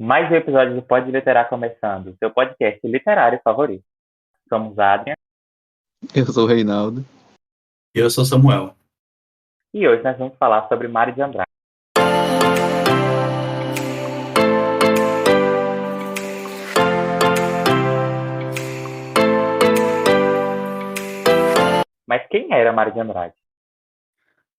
Mais um episódio do Pode Literar começando, seu podcast literário favorito. Somos Adrian Eu sou o Reinaldo. Eu sou Samuel. e hoje nós vamos falar sobre Mário de Andrade. Mas quem era Mário de Andrade?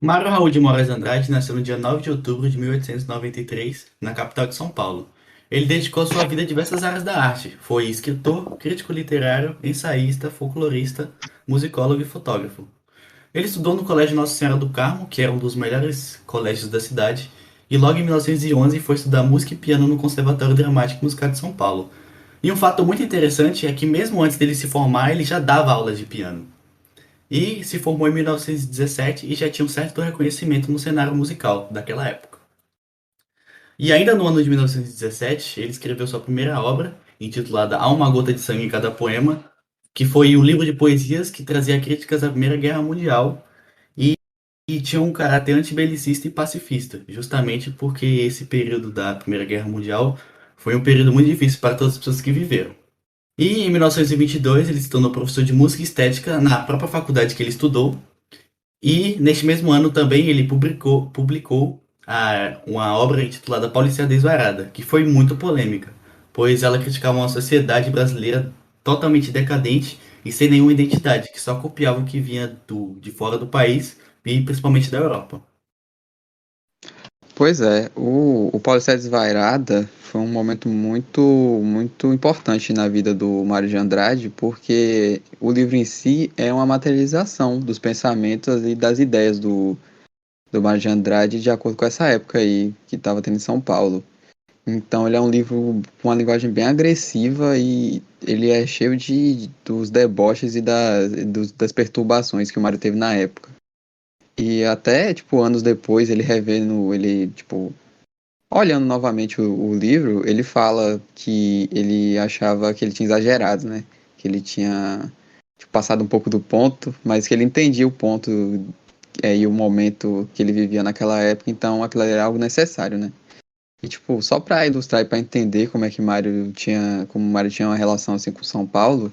Mário Raul de Moraes Andrade nasceu no dia 9 de outubro de 1893, na capital de São Paulo. Ele dedicou sua vida a diversas áreas da arte. Foi escritor, crítico literário, ensaísta, folclorista, musicólogo e fotógrafo. Ele estudou no Colégio Nossa Senhora do Carmo, que era um dos melhores colégios da cidade, e logo em 1911 foi estudar música e piano no Conservatório Dramático e Musical de São Paulo. E um fato muito interessante é que mesmo antes dele se formar, ele já dava aulas de piano. E se formou em 1917 e já tinha um certo reconhecimento no cenário musical daquela época. E ainda no ano de 1917, ele escreveu sua primeira obra, intitulada Há uma gota de sangue em cada poema, que foi um livro de poesias que trazia críticas à Primeira Guerra Mundial e tinha um caráter antibelicista e pacifista, justamente porque esse período da Primeira Guerra Mundial foi um período muito difícil para todas as pessoas que viveram. E em 1922 ele se tornou professor de música e estética na própria faculdade que ele estudou. E neste mesmo ano também ele publicou uma obra intitulada Paulicéia Desvairada, que foi muito polêmica, pois ela criticava uma sociedade brasileira totalmente decadente e sem nenhuma identidade, que só copiava o que vinha de fora do país e principalmente da Europa. Pois é, o Paulicéia Desvairada foi um momento muito importante na vida do Mário de Andrade, porque o livro em si é uma materialização dos pensamentos e das ideias do Mário de Andrade de acordo com essa época aí que estava tendo em São Paulo. Então ele é um livro com uma linguagem bem agressiva e ele é cheio dos deboches e das perturbações que o Mário teve na época. E até, tipo, anos depois, ele revendo, ele, tipo, olhando novamente o livro, ele fala que ele achava que ele tinha exagerado, né? Que ele tinha, tipo, passado um pouco do ponto, mas que ele entendia o ponto e o momento que ele vivia naquela época, então aquilo era algo necessário, né? E, tipo, só pra ilustrar e pra entender como o Mário tinha uma relação, assim, com São Paulo,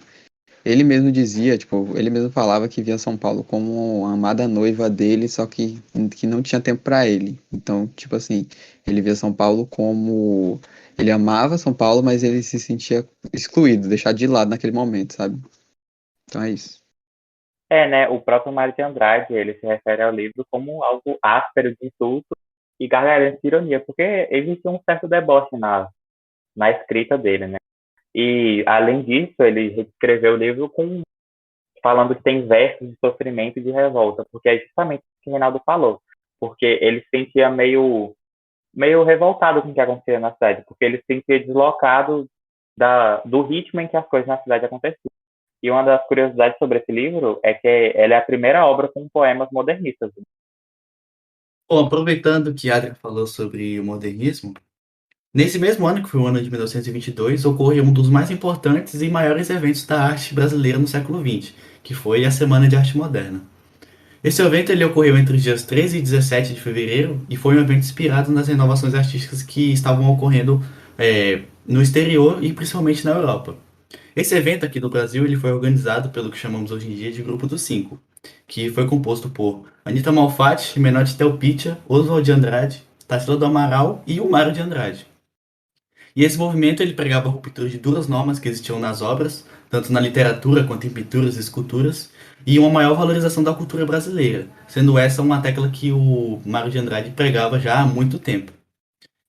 ele mesmo dizia, tipo, ele mesmo falava que via São Paulo como uma amada noiva dele, só que não tinha tempo pra ele. Então, tipo assim, ele via São Paulo como ele amava São Paulo, mas ele se sentia excluído, deixado de lado naquele momento, sabe? Então é isso. Né? O próprio Mário de Andrade, ele se refere ao livro como algo áspero de insulto e gargalhante de ironia, porque existe um certo deboche na escrita dele, né? E, além disso, ele escreveu o livro falando que tem versos de sofrimento e de revolta, porque é justamente o que o Reinaldo falou, porque ele se sentia meio revoltado com o que acontecia na cidade, porque ele se sentia deslocado do ritmo em que as coisas na cidade aconteciam. E uma das curiosidades sobre esse livro é que ela é a primeira obra com poemas modernistas. Bom, aproveitando que Adrian falou sobre o modernismo, nesse mesmo ano, que foi o ano de 1922, ocorreu um dos mais importantes e maiores eventos da arte brasileira no século XX, que foi a Semana de Arte Moderna. Esse evento ele ocorreu entre os dias 13 e 17 de fevereiro e foi um evento inspirado nas renovações artísticas que estavam ocorrendo no exterior e principalmente na Europa. Esse evento aqui no Brasil ele foi organizado pelo que chamamos hoje em dia de Grupo dos Cinco, que foi composto por Anita Malfatti, Menotti Telpitia, Oswald de Andrade, Tarsila do Amaral e o Mário de Andrade. E esse movimento ele pregava a ruptura de duras normas que existiam nas obras, tanto na literatura quanto em pinturas e esculturas, e uma maior valorização da cultura brasileira, sendo essa uma tecla que o Mário de Andrade pregava já há muito tempo.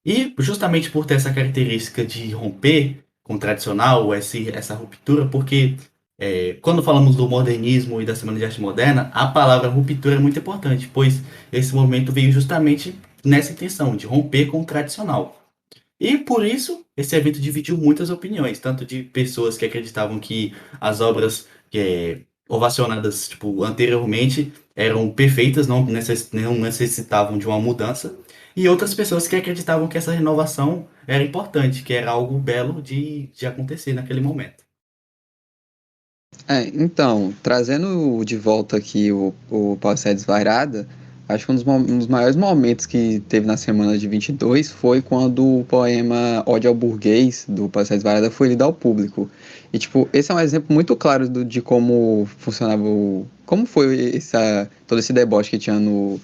E justamente por ter essa característica de romper com o tradicional, essa ruptura, porque quando falamos do modernismo e da Semana de Arte Moderna, a palavra ruptura é muito importante, pois esse movimento veio justamente nessa intenção de romper com o tradicional. E por isso, esse evento dividiu muitas opiniões, tanto de pessoas que acreditavam que as obras ovacionadas tipo, anteriormente eram perfeitas, não necessitavam de uma mudança, e outras pessoas que acreditavam que essa renovação era importante, que era algo belo de acontecer naquele momento. Então, trazendo de volta aqui o Paulicéia Desvairada, Acho que um dos maiores momentos que teve na semana de 22 foi quando o poema Ode ao Burguês, do Passeio Varada, foi lido ao público. E, tipo, esse é um exemplo muito claro de como funcionava como foi todo esse deboche que tinha no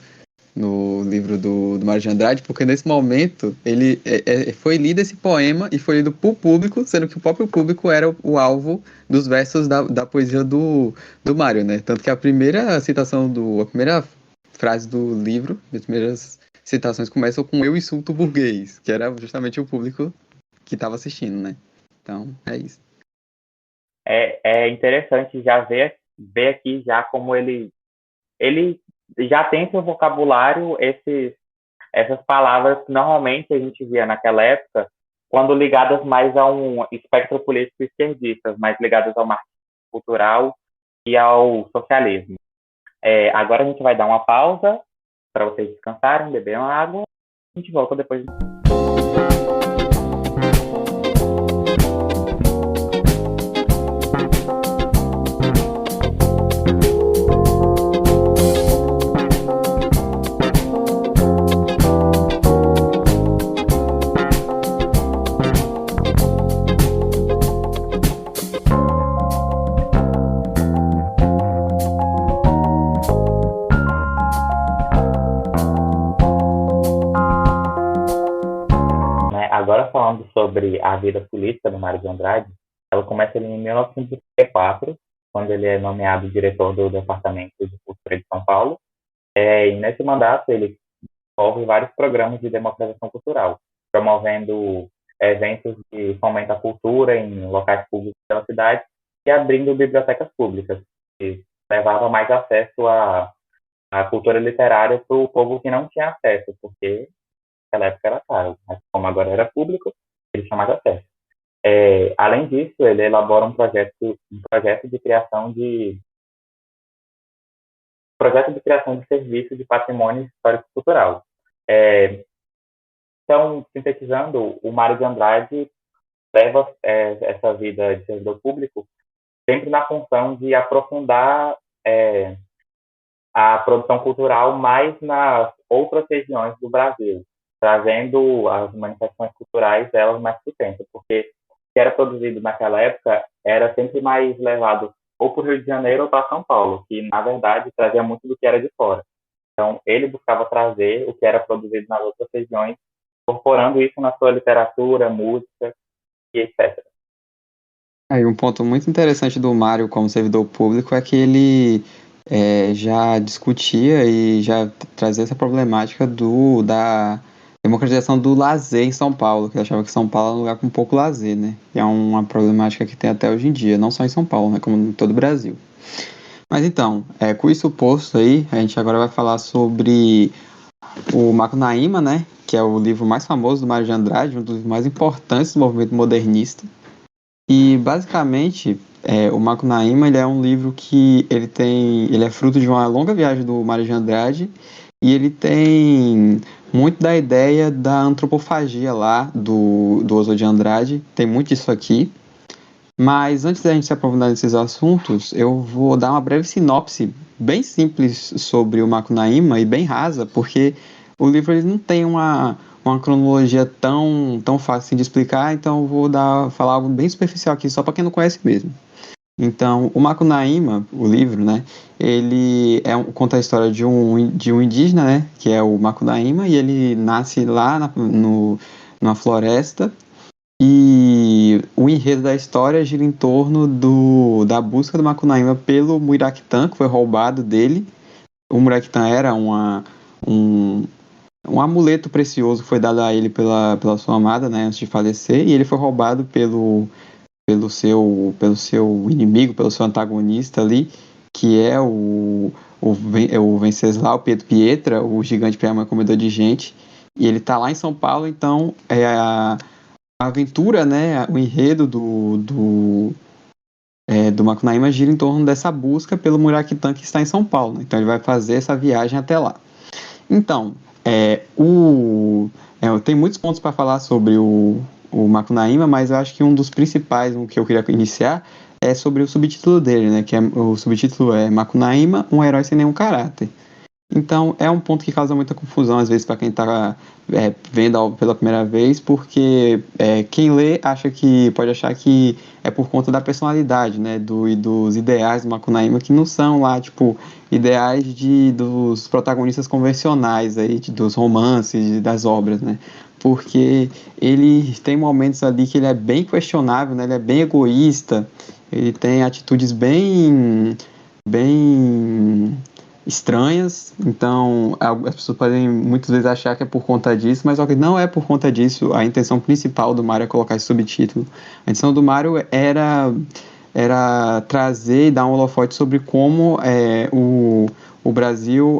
livro do Mário de Andrade, porque nesse momento ele foi lido esse poema e foi lido para o público, sendo que o próprio público era o alvo dos versos da poesia do Mário, né? Tanto que a primeira a primeira frase do livro, as primeiras citações começam com "Eu insulto o burguês", que era justamente o público que estava assistindo, né? Então, é isso. É interessante já ver aqui já como ele já tem seu vocabulário, essas palavras que normalmente a gente via naquela época, quando ligadas mais a um espectro político esquerdista, mais ligadas ao marxismo cultural e ao socialismo. Agora a gente vai dar uma pausa para vocês descansarem, beber uma água. A gente volta depois. Agora falando sobre a vida política do Mário de Andrade, ela começa em 1934, quando ele é nomeado diretor do Departamento de Cultura de São Paulo. E nesse mandato ele desenvolve vários programas de democratização cultural, promovendo eventos de fomento à cultura em locais públicos da cidade e abrindo bibliotecas públicas, que levava mais acesso à cultura literária para o povo que não tinha acesso, porque naquela época era caro, mas como agora era público, ele tinha mais acesso. Além disso, ele elabora um projeto de criação de serviço de patrimônio histórico-cultural. Então, sintetizando, o Mário de Andrade leva essa vida de servidor público sempre na função de aprofundar a produção cultural mais nas outras regiões do Brasil, trazendo as manifestações culturais delas mais para o centro, porque o que era produzido naquela época era sempre mais levado ou para o Rio de Janeiro ou para São Paulo, que, na verdade, trazia muito do que era de fora. Então, ele buscava trazer o que era produzido nas outras regiões, incorporando isso na sua literatura, música e etc. Aí um ponto muito interessante do Mário como servidor público é que ele já discutia e já trazia essa problemática da democratização do lazer em São Paulo, que ele achava que São Paulo é um lugar com pouco lazer, né? E é uma problemática que tem até hoje em dia, não só em São Paulo, né? Como em todo o Brasil. Mas então, com isso posto aí, a gente agora vai falar sobre o Macunaíma, né? Que é o livro mais famoso do Mário de Andrade, um dos mais importantes do movimento modernista. E basicamente, o Macunaíma ele é um livro que ele é fruto de uma longa viagem do Mário de Andrade e ele tem muito da ideia da antropofagia lá do Oswald de Andrade, tem muito disso aqui. Mas antes da gente se aprofundar nesses assuntos, eu vou dar uma breve sinopse bem simples sobre o Macunaíma e bem rasa, porque o livro ele não tem uma cronologia tão fácil assim de explicar, então eu vou falar algo bem superficial aqui, só para quem não conhece mesmo. Então, o Macunaíma, o livro, né, ele conta a história de um indígena, né, que é o Macunaíma, e ele nasce lá numa floresta, e o enredo da história gira em torno da busca do Macunaíma pelo Muiractã, que foi roubado dele. O Muiractã era um amuleto precioso que foi dado a ele pela sua amada, né, antes de falecer, e ele foi roubado pelo seu inimigo, pelo seu antagonista ali, que é o Venceslau Pietro Pietra, o gigante pré-amor comedor de gente, e ele tá lá em São Paulo, então a aventura, né, o enredo do Macunaíma gira em torno dessa busca pelo Muiractã que está em São Paulo. Então ele vai fazer essa viagem até lá. Então, tem muitos pontos para falar sobre o Macunaíma, mas eu acho que um dos principais, que eu queria iniciar, é sobre o subtítulo dele, né? O subtítulo é Macunaíma, um herói sem nenhum caráter. Então, é um ponto que causa muita confusão, às vezes, para quem está vendo pela primeira vez, porque quem lê pode achar que é por conta da personalidade, né, e dos ideais do Macunaíma, que não são lá, tipo, ideais dos protagonistas convencionais, aí, dos romances, das obras, né, porque ele tem momentos ali que ele é bem questionável, né, ele é bem egoísta, ele tem atitudes bem estranhas, então as pessoas podem muitas vezes achar que é por conta disso, mas não é por conta disso. A intenção principal do Mário é colocar esse subtítulo. A intenção do Mário era trazer e dar um holofote sobre como o Brasil,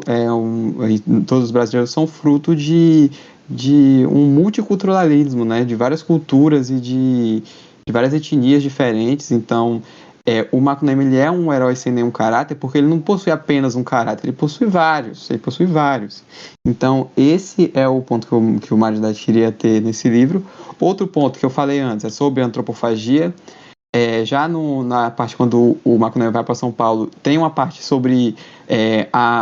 todos os brasileiros são fruto de um multiculturalismo, né, de várias culturas e de várias etnias diferentes. Então, o Macunaíma, ele é um herói sem nenhum caráter, porque ele não possui apenas um caráter, ele possui vários. Então, esse é o ponto que o Mário de Andrade queria ter nesse livro. Outro ponto que eu falei antes é sobre a antropofagia. Já na parte quando o Macunaíma vai para São Paulo, tem uma parte sobre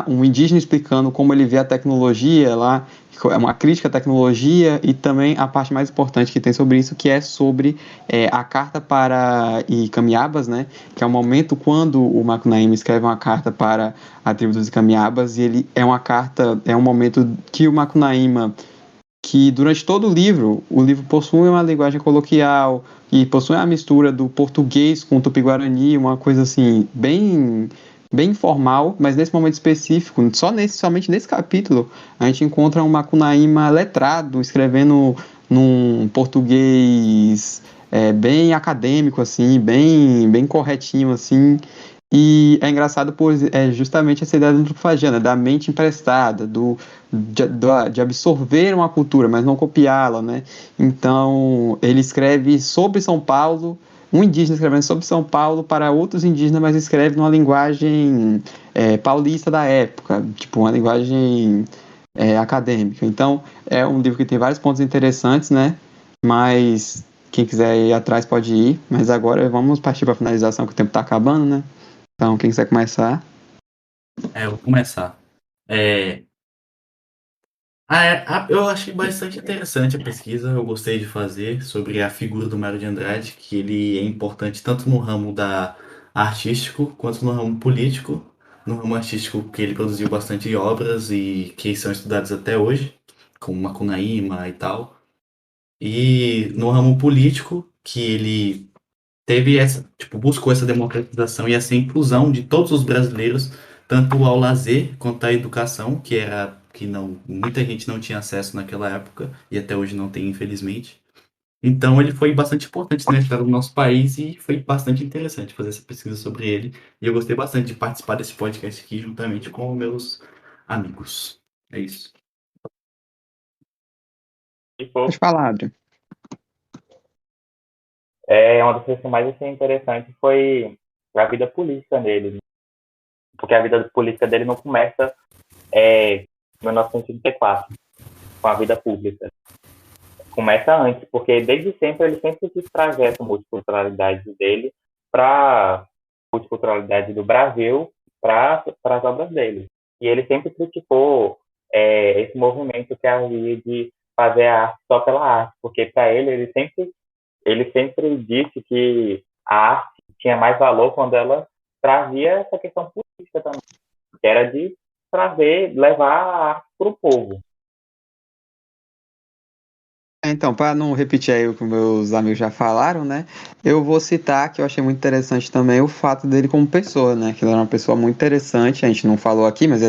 um indígena explicando como ele vê a tecnologia lá, é uma crítica à tecnologia, e também a parte mais importante que tem sobre isso, que é sobre a carta para Icamiabas, né, que é o momento quando o Macunaíma escreve uma carta para a tribo dos Icamiabas, e ele é um momento que o Macunaíma, que durante todo o livro possui uma linguagem coloquial e possui uma mistura do português com o tupi-guarani, uma coisa assim, bem informal, mas nesse momento específico, somente nesse capítulo, a gente encontra um Macunaíma letrado, escrevendo num português bem acadêmico, assim, bem corretinho, assim. E é engraçado por justamente essa ideia da antropofagia, né? Da mente emprestada, de absorver uma cultura, mas não copiá-la, né? Então, ele escreve sobre São Paulo, um indígena escrevendo sobre São Paulo para outros indígenas, mas escreve numa linguagem paulista da época, tipo uma linguagem acadêmica. Então, é um livro que tem vários pontos interessantes, né? Mas quem quiser ir atrás pode ir. Mas agora vamos partir para a finalização, que o tempo está acabando, né? Então, quem quiser começar? Eu vou começar. É, eu achei bastante interessante a pesquisa, eu gostei de fazer sobre a figura do Mário de Andrade, que ele é importante tanto no ramo artístico quanto no ramo político. No ramo artístico, que ele produziu bastante obras e que são estudadas até hoje, como Macunaíma e tal. E no ramo político, que ele teve buscou essa democratização e essa inclusão de todos os brasileiros, tanto ao lazer quanto à educação, que não, muita gente não tinha acesso naquela época e até hoje não tem, infelizmente. Então ele foi bastante importante na história do nosso país e foi bastante interessante fazer essa pesquisa sobre ele. E eu gostei bastante de participar desse podcast aqui juntamente com meus amigos. É isso. Pode falar, Adriano. Uma das coisas que eu mais achei interessante foi a vida política dele, né? Porque a vida política dele não começa em 1934, com a vida pública. Começa antes, porque desde sempre ele sempre quis trazer essa multiculturalidade dele para a multiculturalidade do Brasil para as obras dele. E ele sempre criticou esse movimento que havia de fazer a arte só pela arte, porque para ele sempre disse que a arte tinha mais valor quando ela trazia essa questão política também, que era de levar a arte para o povo. Então, para não repetir aí o que meus amigos já falaram, né? Eu vou citar que eu achei muito interessante também o fato dele como pessoa, né? Que ele era uma pessoa muito interessante, a gente não falou aqui, mas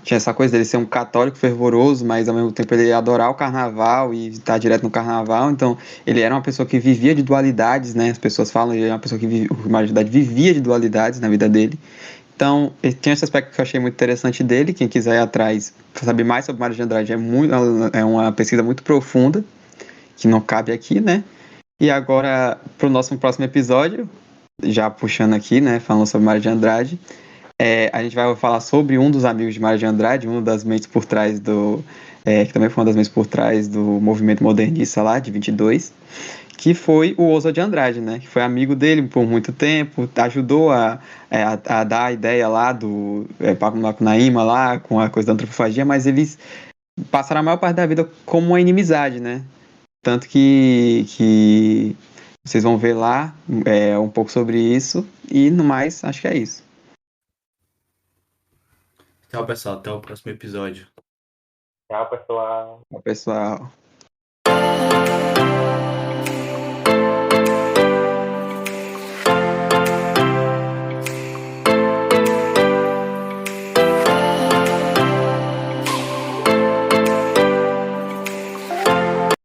tinha essa coisa dele ser um católico fervoroso, mas ao mesmo tempo ele ia adorar o carnaval e estar direto no carnaval. Então, ele era uma pessoa que vivia de dualidades, né? As pessoas falam que ele é uma pessoa que vivia de dualidades na vida dele. Então, tem esse aspecto que eu achei muito interessante dele. Quem quiser ir atrás, saber mais sobre Mário de Andrade, é uma pesquisa muito profunda, que não cabe aqui, né? E agora, para o nosso próximo episódio, já puxando aqui, né? Falando sobre Mário de Andrade, a gente vai falar sobre um dos amigos de Mário de Andrade, uma das mentes por trás que também foi uma das mentes por trás do movimento modernista lá, de 22, que foi o Oso de Andrade, né? Que foi amigo dele por muito tempo, ajudou a dar a ideia lá do Paco Macunaíma lá, com a coisa da antropofagia, mas eles passaram a maior parte da vida como uma inimizade, né? Tanto que vocês vão ver lá um pouco sobre isso, e no mais, acho que é isso. Tchau, pessoal. Até o próximo episódio. Tchau, pessoal. Pessoal.